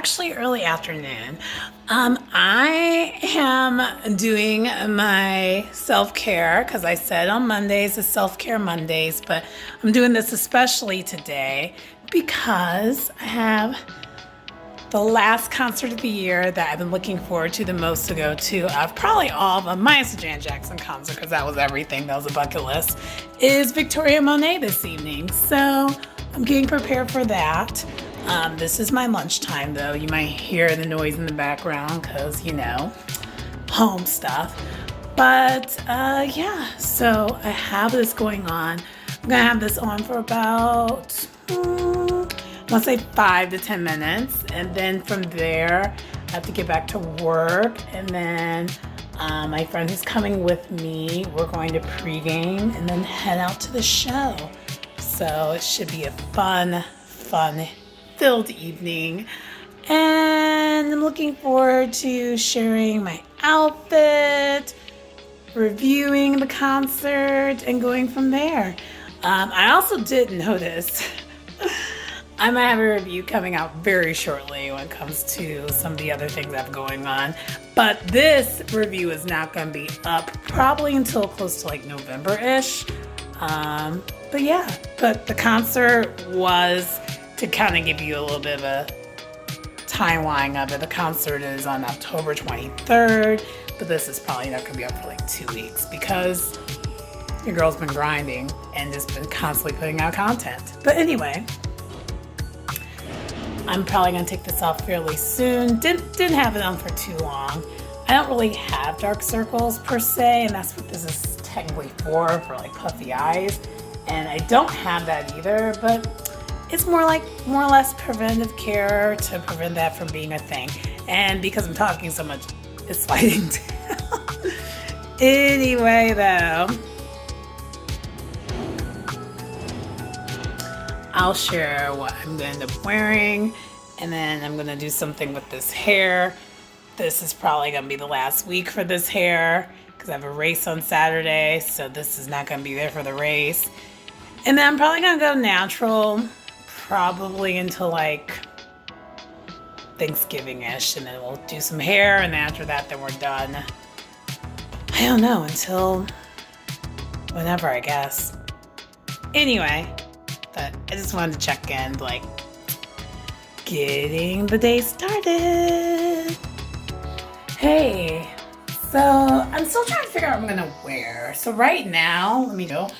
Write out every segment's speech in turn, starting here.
actually early afternoon. I am doing my self-care because I said on Mondays is self-care Mondays, but I'm doing this especially today because I have the last concert of the year that I've been looking forward to the most to go to, probably all of them, minus the Janet Jackson concert because that was everything, that was a bucket list, is Victoria-Monet this evening. So I'm getting prepared for that. This is my lunchtime though. You might hear the noise in the background because, you know, home stuff. But yeah, so I have this going on. I'm gonna have this on for about, let's say 5 to 10 minutes. And then from there, I have to get back to work. And then my friend who's coming with me, we're going to pregame and then head out to the show. So it should be a fun-filled evening. And I'm looking forward to sharing my outfit, reviewing the concert, and going from there. I also did notice I might have a review coming out very shortly when it comes to some of the other things I have going on. But this review is not going to be up probably until close to like November-ish. But yeah, but the concert was, to kind of give you a little bit of a timeline of it, the concert is on October 23rd, but this is probably not going to be up for like 2 weeks because your girl's been grinding and just been constantly putting out content. But anyway, I'm probably going to take this off fairly soon. Didn't have it on for too long. I don't really have dark circles per se, and that's what this is technically for like puffy eyes. And I don't have that either, but it's more or less preventive care to prevent that from being a thing. And because I'm talking so much, it's sliding down. Anyway, though, I'll share what I'm going to end up wearing, and then I'm going to do something with this hair. This is probably going to be the last week for this hair because I have a race on Saturday, so this is not going to be there for the race. And then I'm probably going to go natural probably until like Thanksgiving-ish, and then we'll do some hair, and then after that, then we're done. I don't know, until whenever, I guess. Anyway, but I just wanted to check in, like, getting the day started. Hey, so I'm still trying to figure out what I'm gonna wear. So right now, let me go.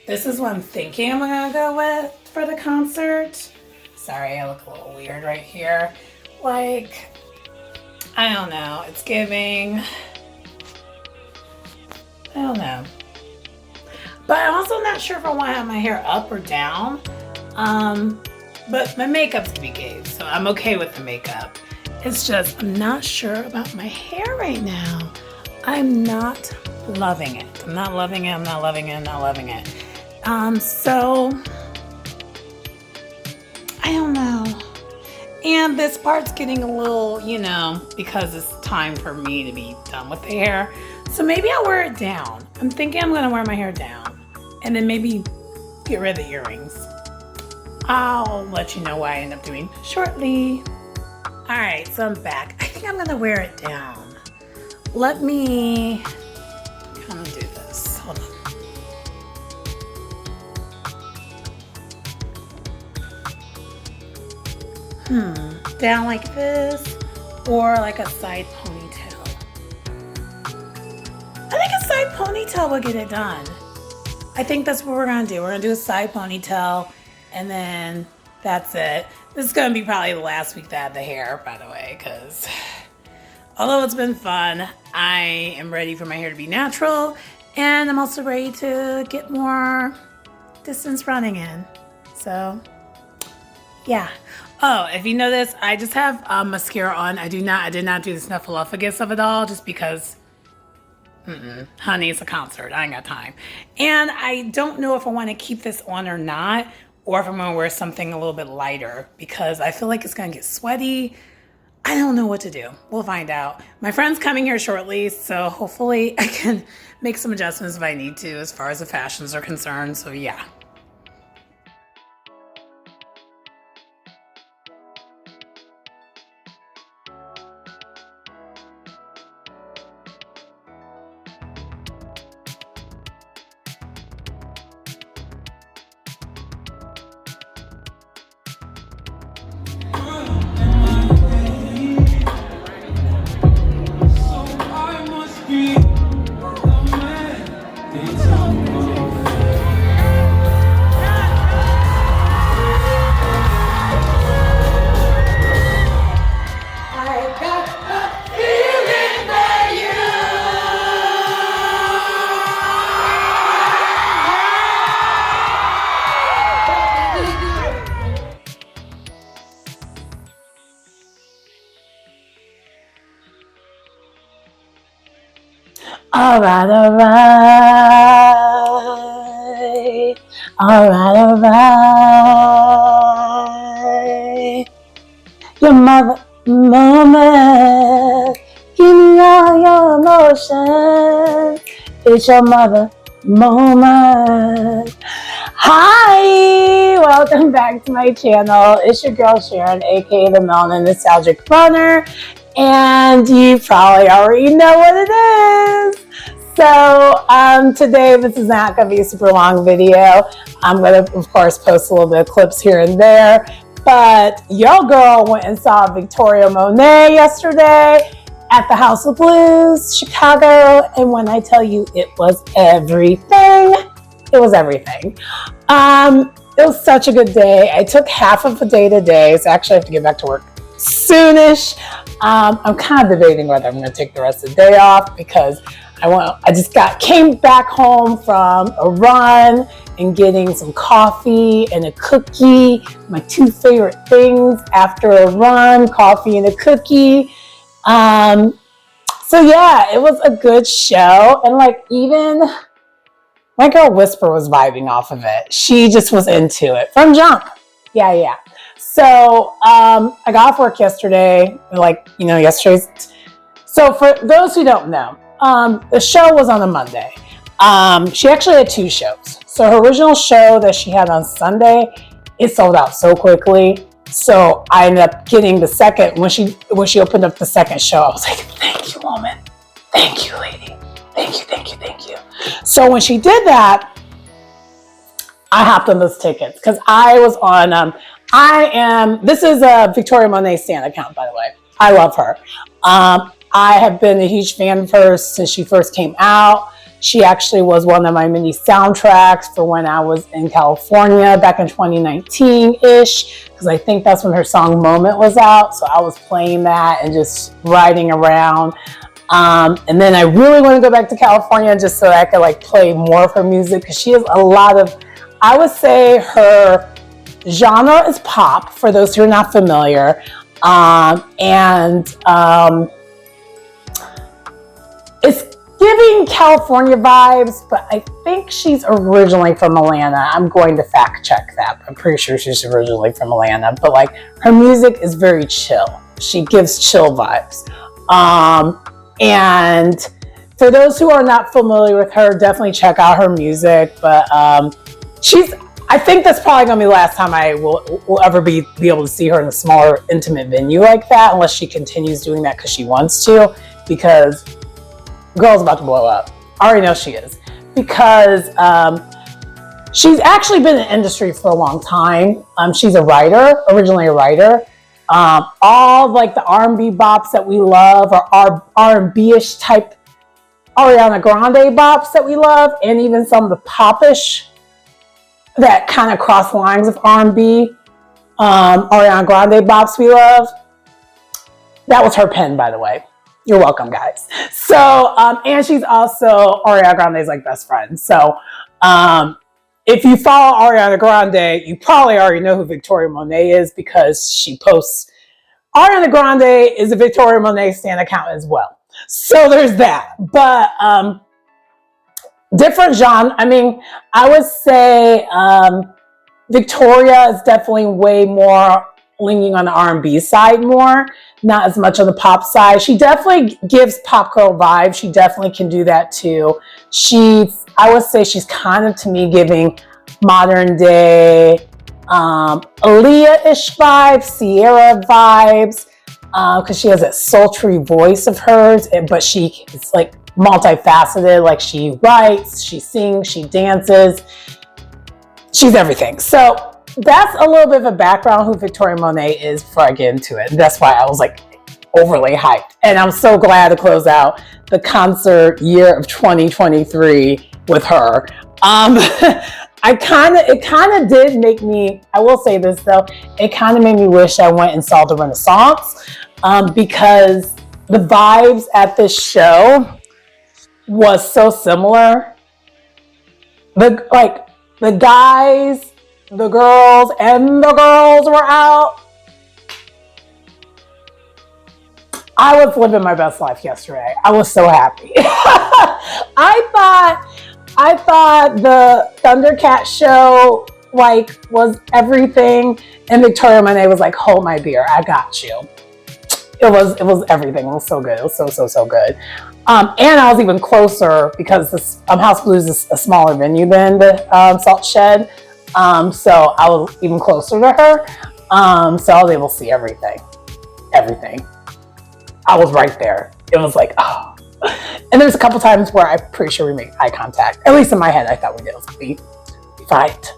This is what I'm thinking I'm gonna go with for the concert. Sorry, I look a little weird right here. Like, I don't know, it's giving, I don't know. But I'm also not sure if I want to have my hair up or down. But my makeup's to be gave, so I'm okay with the makeup. It's just, I'm not sure about my hair right now. I'm not loving it. I'm not loving it, I'm not loving it, I'm not loving it. So, I don't know. And this part's getting a little, you know, because it's time for me to be done with the hair. So maybe I'll wear it down. I'm thinking I'm gonna wear my hair down. And then maybe get rid of the earrings. I'll let you know what I end up doing shortly. All right, so I'm back. I think I'm gonna wear it down. Let me kind of do this. Hold on. Down like this, or like a side ponytail. I think a side ponytail will get it done. I think that's what we're gonna do. We're gonna do a side ponytail, and then that's it. This is gonna be probably the last week that I have the hair, by the way, because although it's been fun, I am ready for my hair to be natural, and I'm also ready to get more distance running in. So, yeah. Oh, if you notice, I just have mascara on. I did not do the snuffleupagus of it all, just because. Honey, it's a concert. I ain't got time. And I don't know if I want to keep this on or not, or if I'm going to wear something a little bit lighter, because I feel like it's going to get sweaty. I don't know what to do. We'll find out. My friend's coming here shortly, so hopefully I can make some adjustments if I need to as far as the fashions are concerned. So yeah. Alright, alright. Alright, alright. Your mother moment. Give me all your emotions. It's your mother moment. Hi, welcome back to my channel. It's your girl Sharon, aka the Melanin Nostalgic Runner, and you probably already know what it is. So today this is not going to be a super long video. I'm going to, of course, post a little bit of clips here and there. But your girl went and saw Victoria-Monet yesterday at the House of Blues, Chicago. And when I tell you it was everything, it was everything. It was such a good day. I took half of a day today, so actually I have to get back to work soonish. I'm kind of debating whether I'm going to take the rest of the day off because I just came back home from a run and getting some coffee and a cookie. My two favorite things after a run, coffee and a cookie. So yeah, it was a good show. And like even my girl Whisper was vibing off of it. She just was into it from jump. Yeah. So I got off work yesterday, yesterday's. So for those who don't know, the show was on a Monday. She actually had two shows. So her original show that she had on Sunday, it sold out so quickly. So I ended up getting the second. When she opened up the second show, I was like, thank you, woman. Thank you, lady. Thank you. So when she did that, I hopped on those tickets because I was on, this is a Victoria-Monet Stan account, by the way. I love her. I have been a huge fan of hers since she first came out. She actually was one of my mini soundtracks for when I was in California back in 2019-ish, because I think that's when her song Moment was out. So I was playing that and just riding around. And then I really want to go back to California just so that I could play more of her music, because she has a lot of, I would say her genre is pop, for those who are not familiar. It's giving California vibes, but I think she's originally from Atlanta. I'm going to fact check that. I'm pretty sure she's originally from Atlanta, but her music is very chill. She gives chill vibes. And for those who are not familiar with her, definitely check out her music. But I think that's probably gonna be the last time I will ever be able to see her in a smaller, intimate venue like that, unless she continues doing that because she wants to, because girl's about to blow up. I already know she is, because she's actually been in the industry for a long time. She's originally a writer. All the R&B bops that we love, or R&B-ish type Ariana Grande bops that we love, and even some of the popish that kind of cross lines of R&B, Ariana Grande bops we love. That was her pen, by the way. You're welcome, guys. So, and she's also Ariana Grande's best friend. So, if you follow Ariana Grande, you probably already know who Victoria-Monet is, because she posts. Ariana Grande is a Victoria-Monet Stan account as well. So there's that. But different genre. I mean, I would say Victoria is definitely way more leaning on the R&B side more, not as much on the pop side. She definitely gives pop girl vibes. She definitely can do that too. I would say she's kind of, to me, giving modern day Aaliyah-ish vibes, Sierra vibes, because she has that sultry voice of hers, but she is multifaceted. She writes, she sings, she dances. She's everything. So that's a little bit of a background who Victoria-Monet is before I get into it. And that's why I was overly hyped. And I'm so glad to close out the concert year of 2023 with her. It kind of did make me, I will say this though, it kind of made me wish I went and saw the Renaissance, because the vibes at this show was so similar. The guys, the girls, and the girls were out. I was living my best life yesterday. I was so happy. I thought the Thundercat show was everything, and Victoria Monet was like, hold my beer, I got you. It was everything. It was so good. It was so good. And I was even closer because this House Blues is a smaller venue than the Salt Shed. So I was even closer to her. So I was able to see everything. I was right there. It was like, oh. And there's a couple times where I'm pretty sure we made eye contact. At least in my head, I thought we did. It was like, we fight.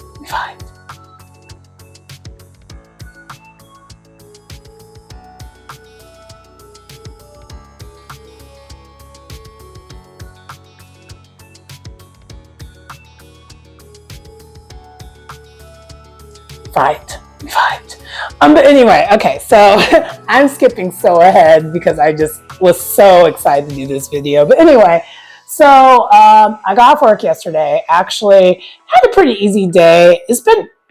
But anyway, okay, so I'm skipping so ahead because I just was so excited to do this video. But anyway, so I got off work yesterday. Actually, had a pretty easy day.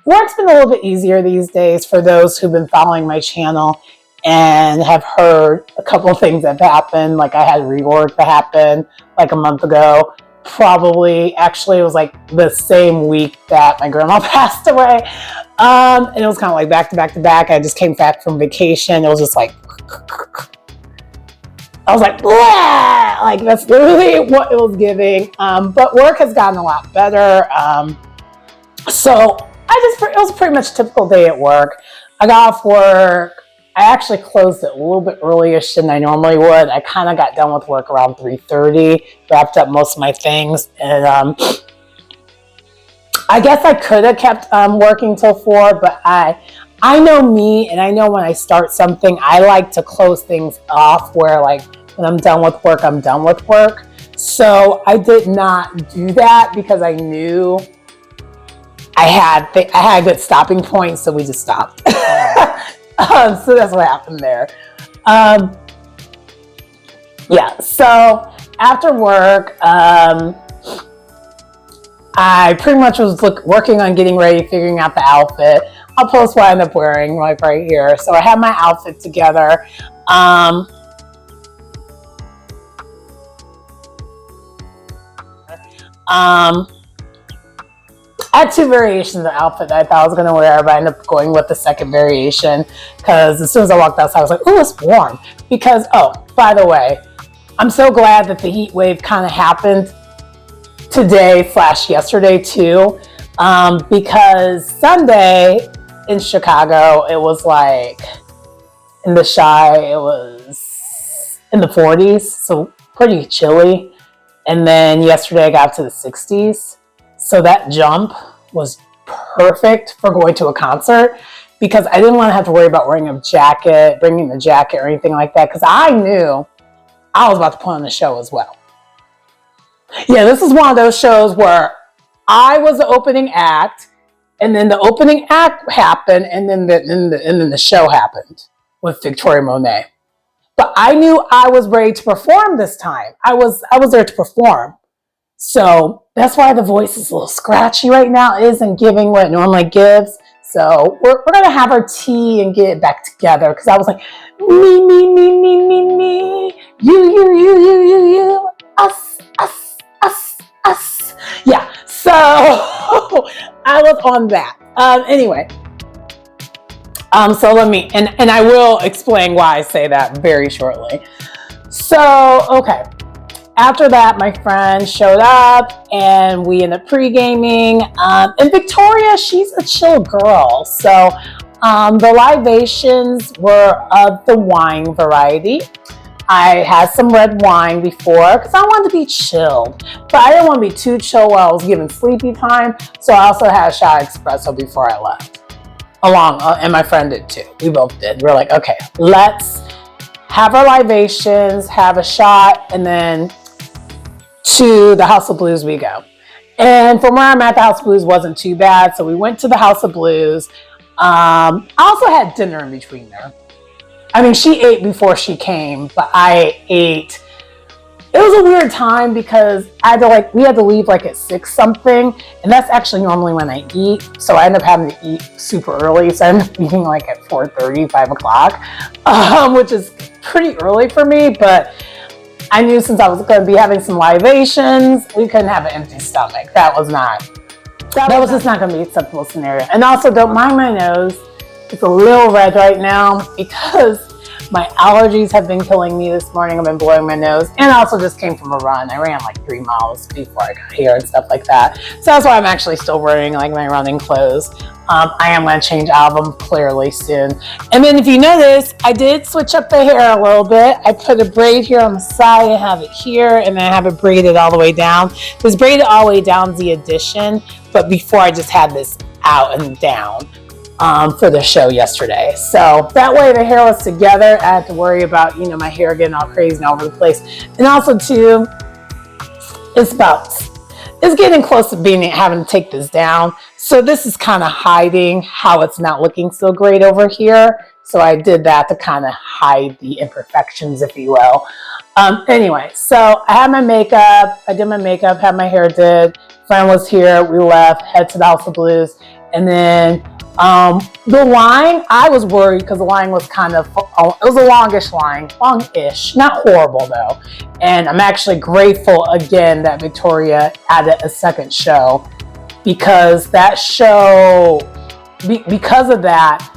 Work's been a little bit easier these days for those who've been following my channel and have heard a couple of things that have happened. Like I had a reorg that happened like a month ago. Actually, it was like the same week that my grandma passed away. And it was kind of like back to back to back. I just came back from vacation. It was just like, I was like, blah! Like that's literally what it was giving. But work has gotten a lot better. So it was pretty much a typical day at work. I got off work. I actually closed it a little bit earlier than I normally would. I kind of got done with work around 3:30, wrapped up most of my things, and I guess I could have kept working till 4, but I know me, and I know when I start something, I like to close things off where like when I'm done with work, I'm done with work. So I did not do that because I knew I had a good stopping point, so we just stopped. So that's what happened there. Yeah, so after work, I pretty much was working on getting ready, figuring out the outfit. I'll post what I ended up wearing like right here. So I had my outfit together. I had 2 variations of the outfit that I thought I was going to wear, but I ended up going with the second variation because as soon as I walked outside, I was like, oh, it's warm. Because, oh, by the way, I'm so glad that the heat wave kind of happened today/yesterday too, because Sunday in Chicago, it was like in the Chi, it was in the 40s, so pretty chilly. And then yesterday I got up to the 60s. So that jump was perfect for going to a concert because I didn't want to have to worry about wearing a jacket, bringing the jacket or anything like that because I knew I was about to put on the show as well. Yeah, this is one of those shows where I was the opening act and then the opening act happened and then the show happened with Victoria Monet. But I knew I was ready to perform this time. I was there to perform. So that's why the voice is a little scratchy right now. It isn't giving what it normally gives. So we're going to have our tea and get it back together. Because I was like, me, you, us. Yeah, so I was on that. Anyway, so let me, and I will explain why I say that very shortly. So, okay. After that, my friend showed up and we ended up pre-gaming. And Victoria, she's a chill girl. So the libations were of the wine variety. I had some red wine before because I wanted to be chilled. But I didn't want to be too chill while I was given sleepy time. So I also had a shot of espresso before I left. And my friend did too. We both did. We're like, okay, let's have our libations, have a shot, and then to the House of Blues we go. And from where I'm at, the House of Blues wasn't too bad. So we went to the House of Blues. I also had dinner in between there. I mean, she ate before she came, but I ate. It was a weird time because we had to leave like at 6 something. And that's actually normally when I eat. So I ended up having to eat super early. So I ended up eating like at 4:30, 5 o'clock, which is pretty early for me, but I knew since I was going to be having some libations, we couldn't have an empty stomach. That was just not going to be an acceptable scenario. And also, don't mind my nose. It's a little red right now because my allergies have been killing me this morning. I've been blowing my nose, and I also just came from a run. I ran like 3 miles before I got here and stuff like that. So that's why I'm actually still wearing like my running clothes. I am going to change out of them clearly soon. And then if you notice, I did switch up the hair a little bit. I put a braid here on the side. I have it here, and then I have it braided all the way down. This braided all the way down is the addition, but before I just had this out and down. For the show yesterday. So that way the hair was together. I had to worry about, my hair getting all crazy and all over the place. And also too, it's getting close to having to take this down. So this is kind of hiding how it's not looking so great over here. So I did that to kind of hide the imperfections, if you will. Anyway, so I had my makeup. I did my makeup, had my hair did. Friend was here. We left, head to the House of Blues. And then the line, I was worried because the line was it was a longish, not horrible though. And I'm actually grateful again that Victoria added a second show because that show, because of that,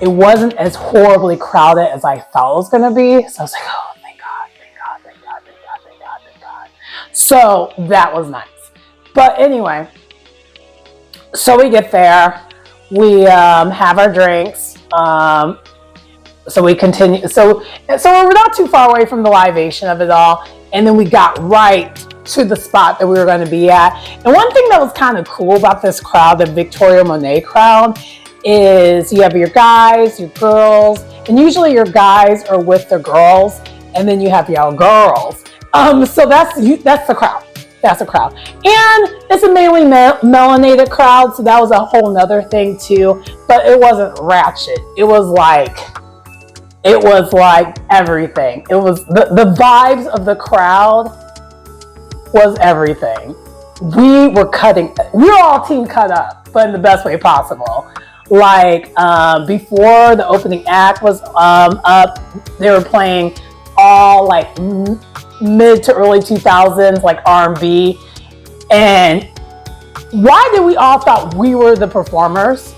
it wasn't as horribly crowded as I thought it was going to be. So I was like, oh, thank God. So that was nice. But anyway, so we get there. We have our drinks. So we continue. So we're not too far away from the libation of it all. And then we got right to the spot that we were going to be at. And one thing that was kind of cool about this crowd, the Victoria-Monet crowd, is you have your guys, your girls, and usually your guys are with their girls, and then you have your girls. So that's the crowd. That's a crowd. And it's a mainly melanated crowd, so that was a whole nother thing too. But it wasn't ratchet. It was like everything. It was the vibes of the crowd was everything. We were all team cut up, but in the best way possible. Like before the opening act was up, they were playing all like mid to early 2000s like R&B. And why did we all thought we were the performers?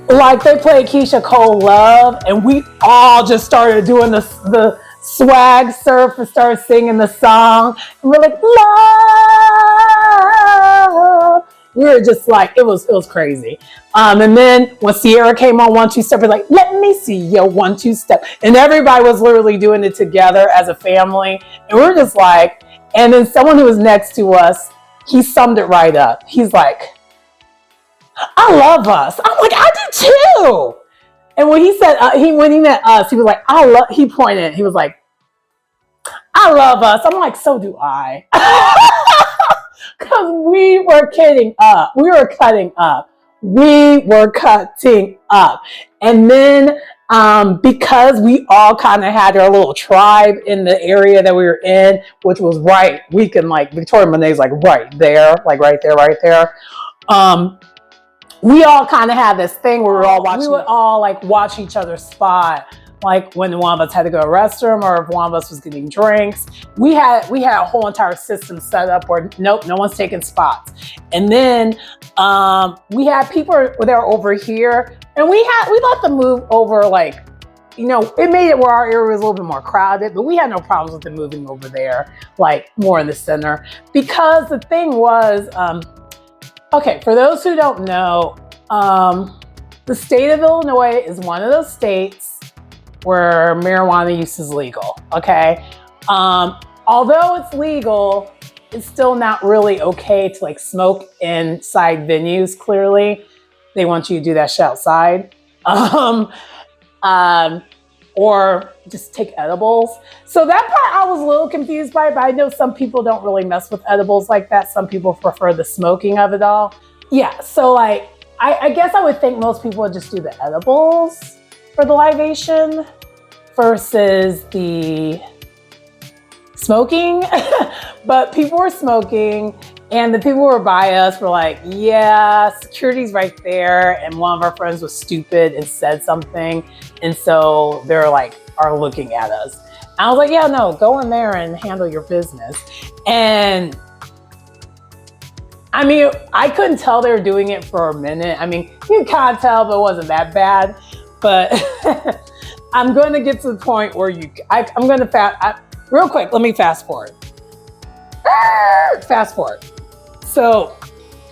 Like they played Keisha Cole Love and we all just started doing the swag surf and started singing the song. And we're like, love. We were just like, it was crazy. And then when Sierra came on 1-2-step, we're like, let me see your 1-2-step. And everybody was literally doing it together as a family. And we're just like, and then someone who was next to us, he summed it right up. He's like, I love us. I'm like, I do too. And when he said, when he met us, he was like, he pointed, he was like, I love us. I'm like, so do I. Because we were cutting up. And then because we all kind of had our little tribe in the area that we were in, which was right, we can like, Victoria-Monet's like right there. We all kind of had this thing where we would all like watch each other's spot. Like when one of us had to go to the restroom or if one of us was getting drinks, we had a whole entire system set up where nope, no one's taking spots. And then we had people that were over here and we let them move over like, it made it where our area was a little bit more crowded, but we had no problems with them moving over there, like more in the center. Because the thing was, okay, for those who don't know, the state of Illinois is one of those states where marijuana use is legal, okay? Although it's legal, it's still not really okay to like smoke inside venues, clearly. They want you to do that shit outside. Or just take edibles. So that part I was a little confused by, but I know some people don't really mess with edibles like that. Some people prefer the smoking of it all. Yeah, so like, I guess I would think most people would just do the edibles for the libation versus the smoking. But people were smoking and the people who were by us were like, yeah, security's right there. And one of our friends was stupid and said something. And so they're like are looking at us. And I was like, yeah, no, go in there and handle your business. And I mean, I couldn't tell they were doing it for a minute. I mean, you can kind of tell, but it wasn't that bad. But I'm going to get to the point where I'm going to real quick, let me fast forward. Fast forward. So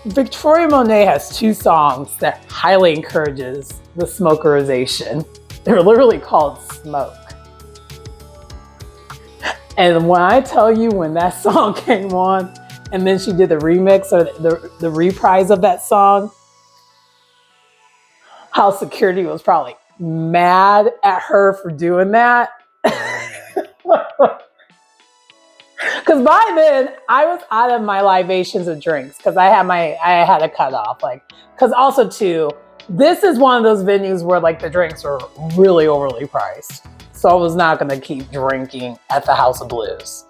Victoria Monet has 2 songs that highly encourages the smokerization. They're literally called Smoke. And when I tell you, when that song came on, and then she did the remix or the reprise of that song, how security was probably mad at her for doing that. Because by then I was out of my libations of drinks because I had a cutoff. Like, because also too, this is one of those venues where like the drinks are really overly priced. So I was not going to keep drinking at the House of Blues.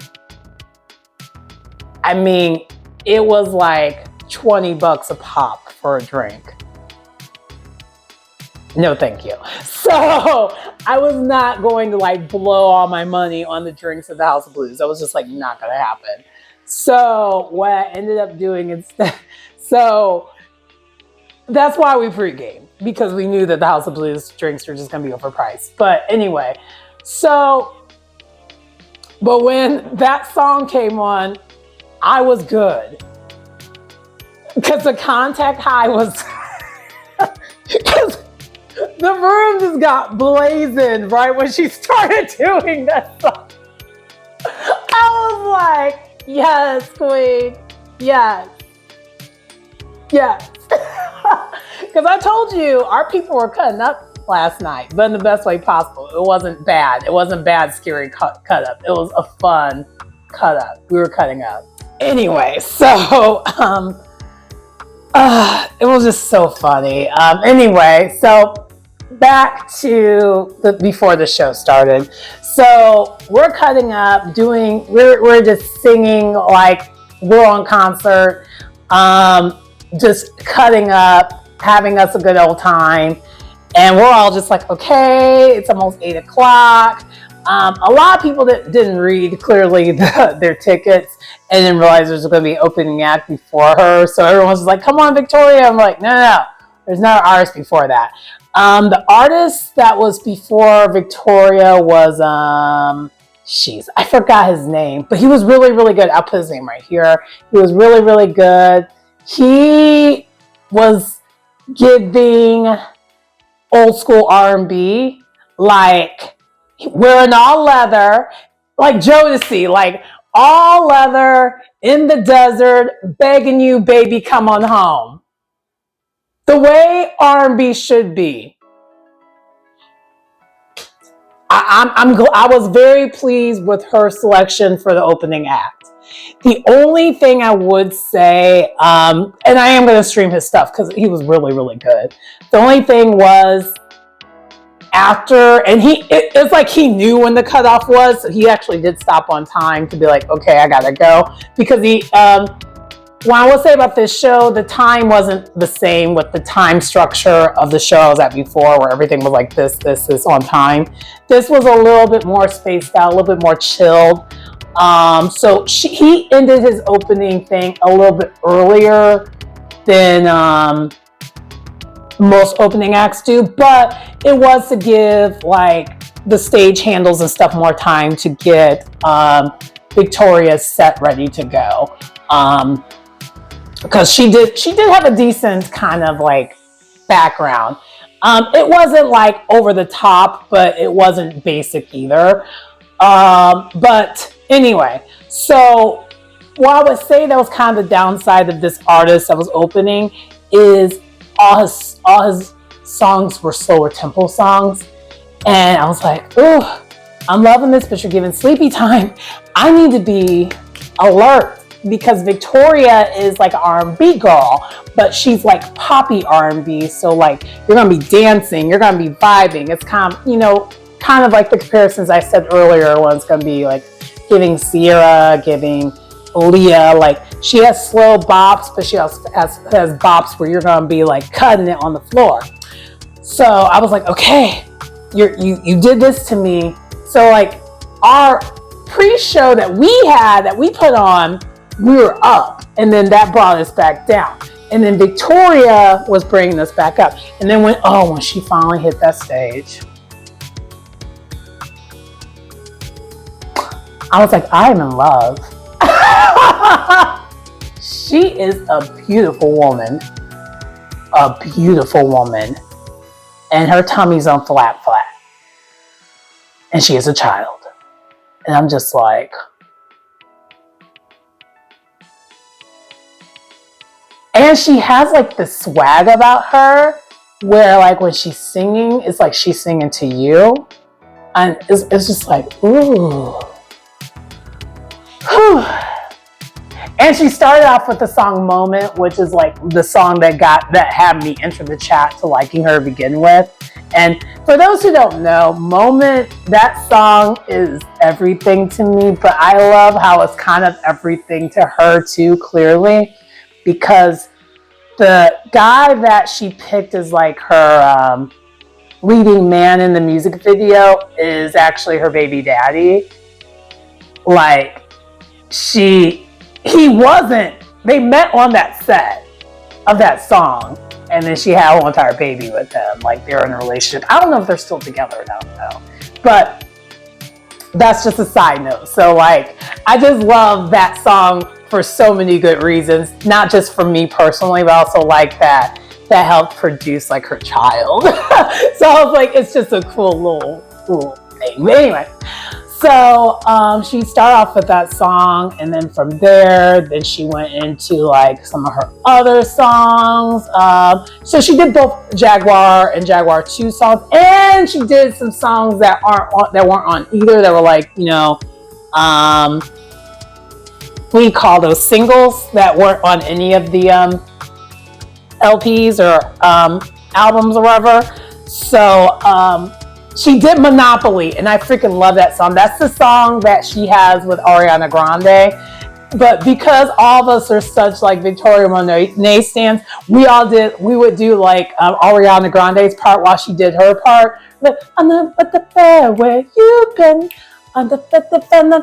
I mean, it was like $20 a pop for a drink. No, thank you. So I was not going to like blow all my money on the drinks at the House of Blues. That was just like not going to happen. So what I ended up doing instead, so that's why we pregame, because we knew that the House of Blues drinks were just going to be overpriced. But anyway, but when that song came on, I was good. Because the contact high was, because the room just got blazing right when she started doing that song. I was like, yes, queen, yes, yes. Because I told you, our people were cutting up last night, but in the best way possible. It wasn't bad. It wasn't bad, scary cut up. It was a fun cut up. We were cutting up. Anyway, so it was just so funny. Anyway, so back to before the show started. So we're cutting up, we're just singing like we're on concert, just cutting up, having us a good old time. And we're all just like, okay, it's almost 8 o'clock. A lot of people that didn't read clearly their tickets and didn't realize there was going to be an opening act before her. So everyone was like, come on, Victoria. I'm like, no. There's no artist before that. The artist that was before Victoria was, I forgot his name, but he was really, really good. I'll put his name right here. He was really, really good. He was giving old school R&B, like wearing all leather, like Jodeci, like all leather in the desert, begging you, baby, come on home. The way R&B should be. I was very pleased with her selection for the opening act. The only thing I would say, and I am going to stream his stuff because he was really, really good. The only thing was after, and it's like he knew when the cutoff was, so he actually did stop on time to be like, okay, I got to go. Because what I will say about this show, the time wasn't the same with the time structure of the show I was at before, where everything was like this on time. This was a little bit more spaced out, a little bit more chilled. So he ended his opening thing a little bit earlier than most opening acts do, but it was to give like the stage handles and stuff more time to get Victoria's set ready to go. Because she did have a decent kind of like background. It wasn't like over the top, but it wasn't basic either. But anyway, so what I would say that was kind of the downside of this artist that was opening is all his songs were slower tempo songs. And I was like, ooh, I'm loving this, but you're giving sleepy time. I need to be alert. Because Victoria is like an R&B girl, but she's like poppy R&B. So like you're going to be dancing, you're going to be vibing. It's kind of like the comparisons I said earlier when it's going to be like giving Sierra, giving Leah. Like she has slow bops, but she also has bops where you're going to be like cutting it on the floor. So I was like, okay, you did this to me. So like our pre-show that we put on, we were up, and then that brought us back down. And then Victoria was bringing us back up. And then when she finally hit that stage, I was like, I'm in love. She is a beautiful woman. A beautiful woman. And her tummy's on flat. And she is a child. And I'm just like, and she has like this swag about her where like when she's singing, it's like she's singing to you. And it's just like, ooh. Whew. And she started off with the song Moment, which is like the song that had me enter the chat to liking her to begin with. And for those who don't know, Moment, that song is everything to me, but I love how it's kind of everything to her too, clearly, because the guy that she picked as like her leading man in the music video is actually her baby daddy. Like, they met on that set of that song, and then she had a whole entire baby with him. Like, they're in a relationship. I don't know if they're still together, I don't know. But that's just a side note. So, like, I just love that song for so many good reasons. Not just for me personally, but also like that helped produce, like, her child. So I was like, it's just a cool little thing. But anyway. So she started off with that song, and then from there, then she went into like some of her other songs. So she did both Jaguar and Jaguar 2 songs, and she did some songs that weren't on either. That were like, you know, what do you call those, singles that weren't on any of the LPs or albums or whatever. So she did Monopoly, and I freaking love that song. That's the song that she has with Ariana Grande. But because all of us are such like victoriamonet stands, we would do like Ariana Grande's part while she did her part. I'm the fair where you've been. On the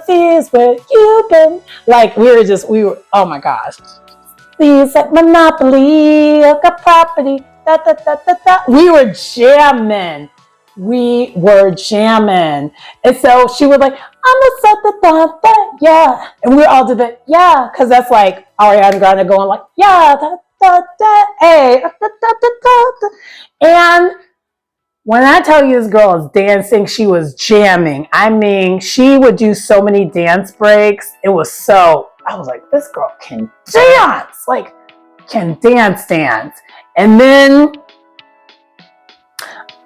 fears where you've been. Like we were, oh my gosh. These like Monopoly, like a property. Da, da, da, da, da. We were jamming. And so she would like, I'm a set the yeah. And we all did that, yeah, because that's like Ariana Grande going like, yeah, da, da, da, hey, da, da, da, da. And when I tell you this girl is dancing, she was jamming. I mean, she would do so many dance breaks. I was like, this girl can dance, like, can dance. And then,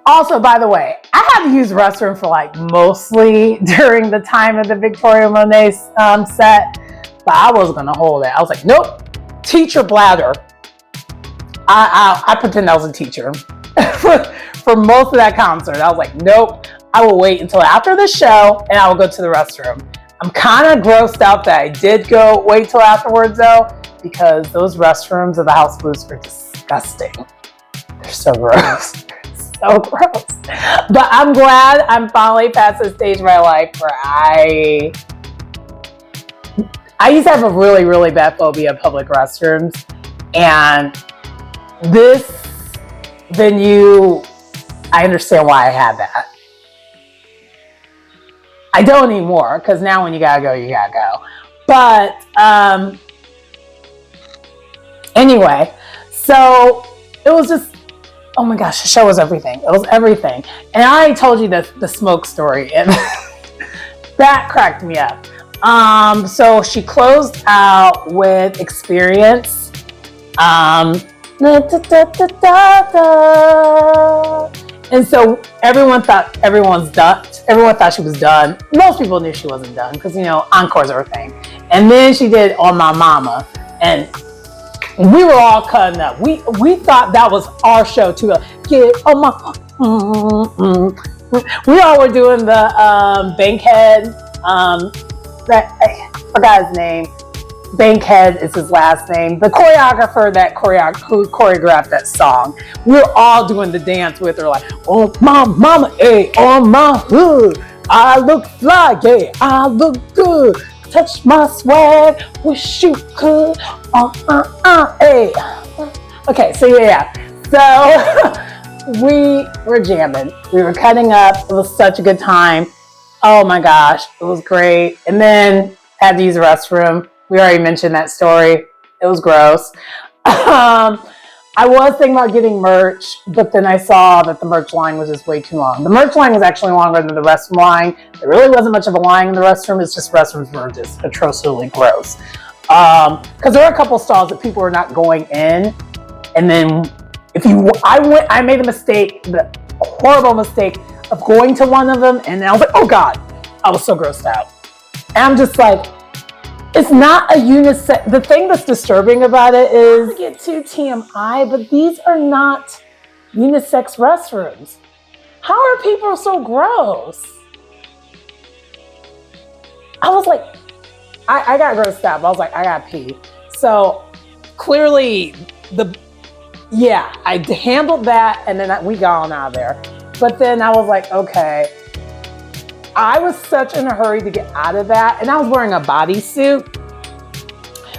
also, by the way, I had to use the restroom for like mostly during the time of the Victoria Monet set, but I wasn't gonna hold it. I was like, nope, teacher bladder. I pretend I was a teacher for most of that concert. I was like, nope, I will wait until after the show and I will go to the restroom. I'm kind of grossed out that I did wait till afterwards though, because those restrooms of the House Blues are disgusting. They're so gross. So gross. But I'm glad I'm finally past the stage of my life where I used to have a really, really bad phobia of public restrooms. And this venue, I understand why I had that. I don't anymore, because now when you gotta go, you gotta go. But anyway, so it was just, oh my gosh, the show was everything. It was everything. And I already told you the smoke story, and that cracked me up. So she closed out with Experience. And so everyone thought everyone thought she was done. Most people knew she wasn't done because, you know, encores are a thing. And then she did On My Mama, and we were all cutting up. We thought that was our show too. Get on my. We all were doing the Bankhead. That I forgot his name. Bankhead is his last name. The choreographer that who choreographed that song. We're all doing the dance with her, like, oh my mama, hey, on my hood. I look fly, yeah, I look good. Touch my swag, wish you could. Hey. Okay, so yeah. So we were jamming. We were cutting up. It was such a good time. Oh my gosh, it was great. And then had to use the restroom. We already mentioned that story. It was gross. I was thinking about getting merch, but then I saw that the merch line was just way too long. The merch line was actually longer than the restroom line. There really wasn't much of a line in the restroom. It's just restrooms were just atrociously gross. Because there were a couple stalls that people were not going in. And then I made a mistake, the horrible mistake of going to one of them, and I was like, oh God, I was so grossed out. And I'm just like, it's not a unisex. The thing that's disturbing about it is, I get too TMI, but these are not unisex restrooms. How are people so gross? I was like, I got grossed out, but I was like, I gotta pee. So clearly I handled that, and then we got on out of there. But then I was like, okay. I was such in a hurry to get out of that, and I was wearing a bodysuit.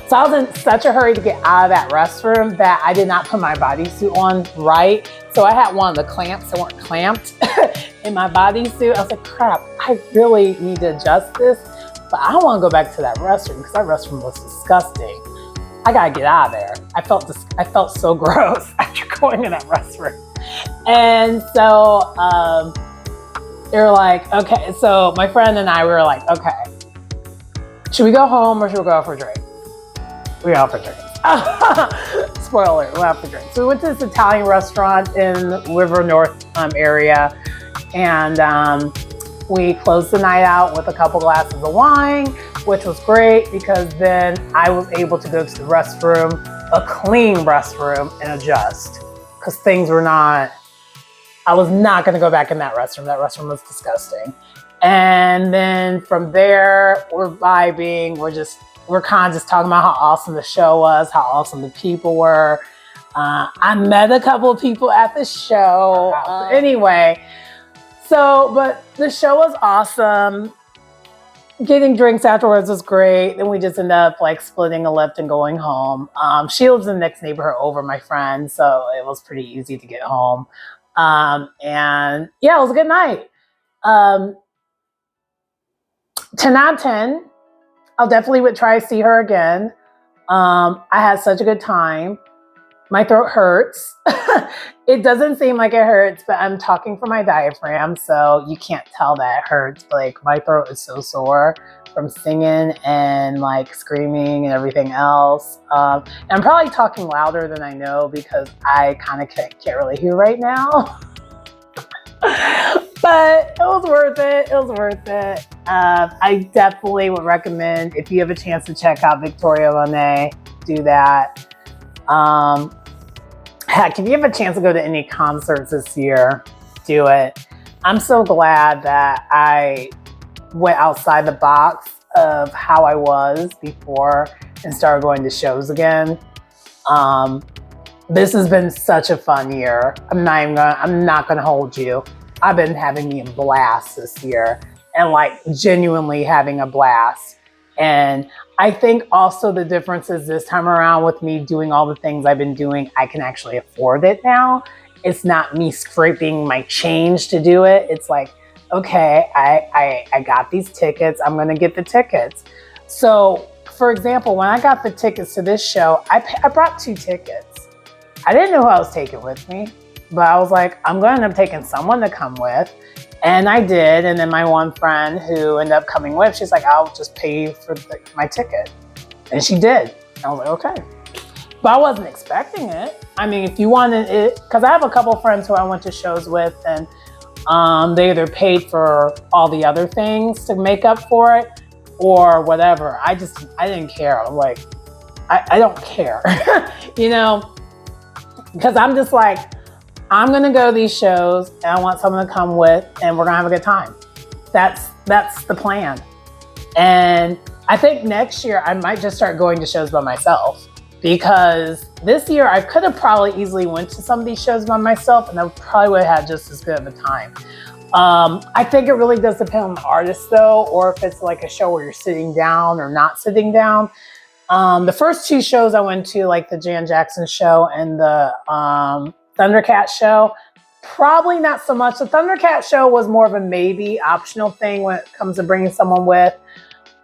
So I was in such a hurry to get out of that restroom that I did not put my bodysuit on right. So I had one of the clamps that weren't clamped in my bodysuit. I was like, crap, I really need to adjust this, but I don't want to go back to that restroom because that restroom was disgusting. I gotta get out of there. I felt so gross after going to that restroom. And so they were like, okay. So my friend and I were like, okay, should we go home or should we go out for a drink? We went out for drinks. Spoiler, we went out for drinks. So we went to this Italian restaurant in River North area, and we closed the night out with a couple glasses of wine, which was great because then I was able to go to the restroom, a clean restroom, and adjust because things were not. I was not going to go back in that restroom. That restroom was disgusting. And then from there, we're vibing. We're kind of just talking about how awesome the show was, how awesome the people were. I met a couple of people at the show. Anyway, but the show was awesome. Getting drinks afterwards was great. Then we just ended up like splitting a lift and going home. She lives in the next neighborhood over, my friend, so it was pretty easy to get home. And yeah, it was a good night. 10 out of 10. I'll definitely would try to see her again. I had such a good time. My throat hurts. It doesn't seem like it hurts, but I'm talking from my diaphragm, so you can't tell that it hurts. But like my throat is so sore from singing and like screaming and everything else. And I'm probably talking louder than I know because I kind of can't really hear right now. But it was worth it. It was worth it. I definitely would recommend, if you have a chance to check out Victoria Monet, do that. Heck, if you have a chance to go to any concerts this year, do it. I'm so glad that I went outside the box of how I was before and started going to shows again. This has been such a fun year. I'm not gonna hold you. I've been having me a blast this year, and like genuinely having a blast. And I think also the difference is this time around with me doing all the things I've been doing, I can actually afford it now. It's not me scraping my change to do it. It's like, okay, I got these tickets. I'm gonna get the tickets. So for example, when I got the tickets to this show, I brought 2 tickets. I didn't know who I was taking with me, but I was like, I'm going to end up taking someone to come with. And I did. And then my one friend who ended up coming with, she's like, I'll just pay for my ticket. And she did. I was like, okay. But I wasn't expecting it. I mean, if you wanted it, because I have a couple of friends who I went to shows with, and they either paid for all the other things to make up for it or whatever. I didn't care. I'm like, I don't care, you know, because I'm just like, I'm going to go to these shows and I want someone to come with and we're going to have a good time. That's the plan. And I think next year I might just start going to shows by myself, because this year I could have probably easily went to some of these shows by myself and I probably would have had just as good of a time. I think it really does depend on the artist though, or if it's like a show where you're sitting down or not sitting down. The first two shows I went to, like the Jan Jackson show and the Thundercat show, probably not so much. The Thundercat show was more of a maybe optional thing when it comes to bringing someone with.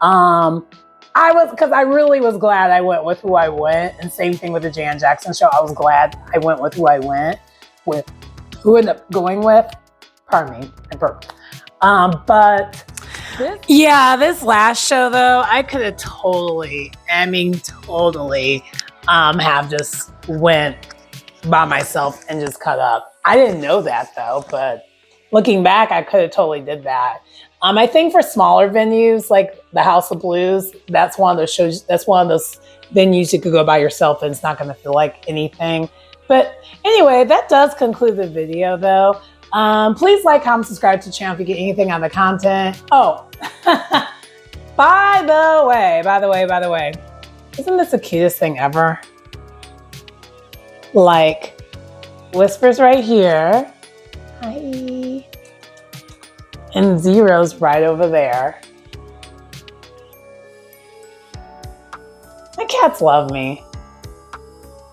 Because I really was glad I went with who I went, and same thing with the Jan Jackson show. I was glad I went with who I went with, who ended up going with. Pardon me, I burped. But this last show though, I could have totally have just went by myself and just cut up. I didn't know that though, but looking back, I could have totally did that. I think for smaller venues like the House of Blues, that's one of those shows. That's one of those venues you could go by yourself and it's not going to feel like anything. But anyway, that does conclude the video though. Please like, comment, subscribe to the channel if you get anything on the content. Oh, by the way, isn't this the cutest thing ever? Like, Whisper's right here. Hi. And Zero's right over there. My cats love me.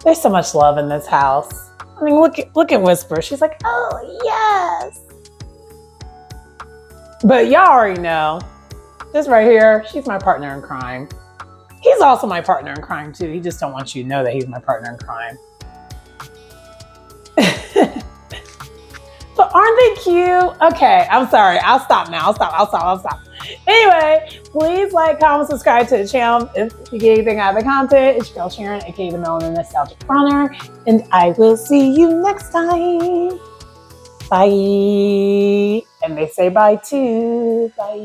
There's so much love in this house. I mean, look at Whisper. She's like, oh yes. But y'all already know, this right here, she's my partner in crime. He's also my partner in crime too. He just don't want you to know that he's my partner in crime. But aren't they cute? Okay, I'm sorry. I'll stop now. I'll stop. Anyway, please like, comment, subscribe to the channel if you get anything out of the content. It's your girl Sharon, aka the Melanin Nostalgic Runner, and I will see you next time. Bye. And they say bye too. Bye.